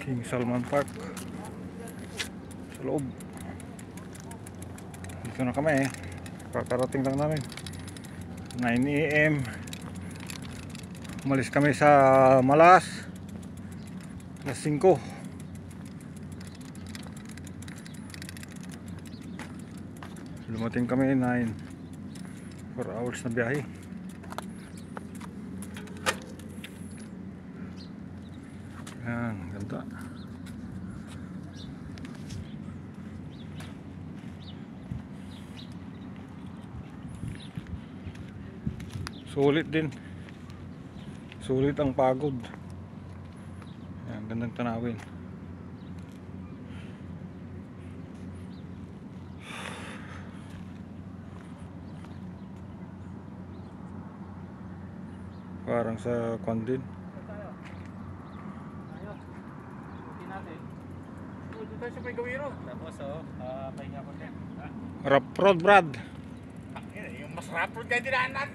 King Salman Park sa loob. Dito na kami kakarating lang namin 9 AM. Umalis kami sa Malas alas 5. Lumating kami 9, 4 hours na biyahe. Yan, ganda. Sulit din. Sulit ang pagod. Yan, gandang tanawin. Parang sa Kondin. Doon tayo sa may Gawiro. Tapos pahinga ko din. Rough road, Brad. Yung mas rough road kayo dinaanan.